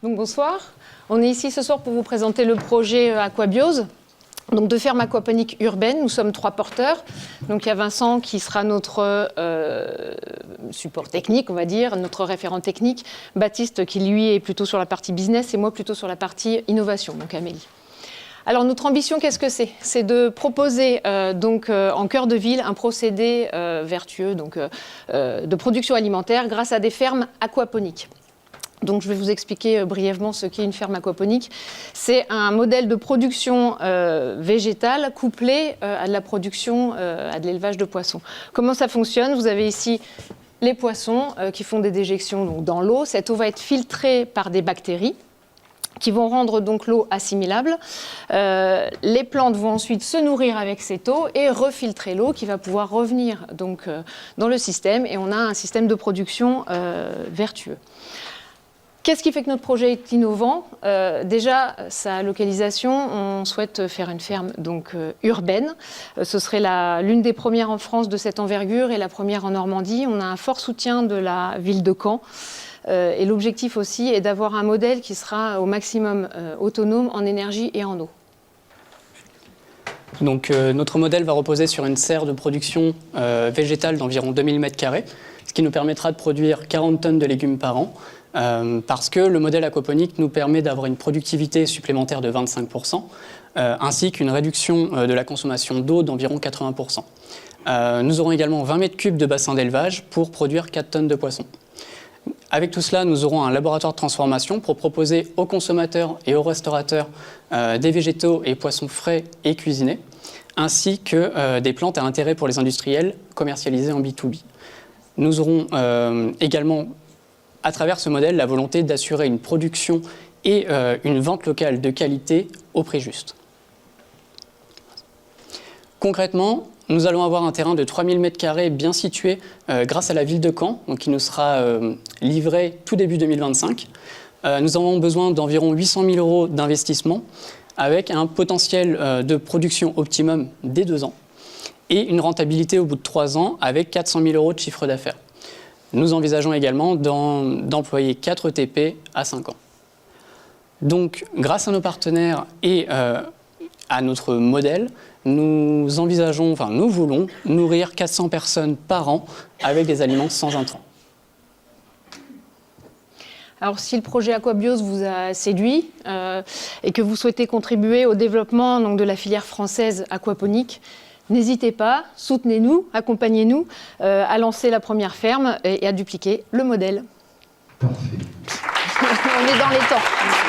Donc bonsoir, on est ici ce soir pour vous présenter le projet Aquabiose, donc de ferme aquaponique urbaine. Nous sommes 3 porteurs. Donc il y a Vincent qui sera notre support technique, on va dire, notre référent technique, Baptiste qui lui est plutôt sur la partie business et moi plutôt sur la partie innovation, donc Amélie. Alors notre ambition, qu'est-ce que c'est? C'est de proposer en cœur de ville un procédé vertueux de production alimentaire grâce à des fermes aquaponiques. Donc, je vais vous expliquer brièvement ce qu'est une ferme aquaponique. C'est un modèle de production végétale couplé à de la production, à de l'élevage de poissons. Comment ça fonctionne? Vous avez ici les poissons qui font des déjections donc, dans l'eau. Cette eau va être filtrée par des bactéries qui vont rendre donc l'eau assimilable. Les plantes vont ensuite se nourrir avec cette eau et refiltrer l'eau qui va pouvoir revenir donc, dans le système. Et on a un système de production vertueux. Qu'est-ce qui fait que notre projet est innovant? Déjà, sa localisation, on souhaite faire une ferme donc, urbaine. Ce serait l'une des premières en France de cette envergure et la première en Normandie. On a un fort soutien de la ville de Caen. Et l'objectif aussi est d'avoir un modèle qui sera au maximum autonome en énergie et en eau. Donc, notre modèle va reposer sur une serre de production végétale d'environ 2000 m², ce qui nous permettra de produire 40 tonnes de légumes par an. Parce que le modèle aquaponique nous permet d'avoir une productivité supplémentaire de 25%, ainsi qu'une réduction de la consommation d'eau d'environ 80%. Nous aurons également 20 m³ de bassin d'élevage pour produire 4 tonnes de poissons. Avec tout cela, nous aurons un laboratoire de transformation pour proposer aux consommateurs et aux restaurateurs des végétaux et poissons frais et cuisinés, ainsi que des plantes à intérêt pour les industriels commercialisées en B2B. Nous aurons également à travers ce modèle, la volonté d'assurer une production et une vente locale de qualité au prix juste. Concrètement, nous allons avoir un terrain de 3000 m² bien situé grâce à la ville de Caen, donc qui nous sera livré tout début 2025. Nous avons besoin d'environ 800 000 € d'investissement avec un potentiel de production optimum dès 2 ans et une rentabilité au bout de 3 ans avec 400 000 € de chiffre d'affaires. Nous envisageons également d'employer 4 TP à 5 ans. Donc, grâce à nos partenaires et à notre modèle, nous voulons nourrir 400 personnes par an avec des aliments sans intrants. Alors, si le projet Aquabiose vous a séduit et que vous souhaitez contribuer au développement donc, de la filière française aquaponique, n'hésitez pas, soutenez-nous, accompagnez-nous à lancer la première ferme et à dupliquer le modèle. Parfait. On est dans les temps.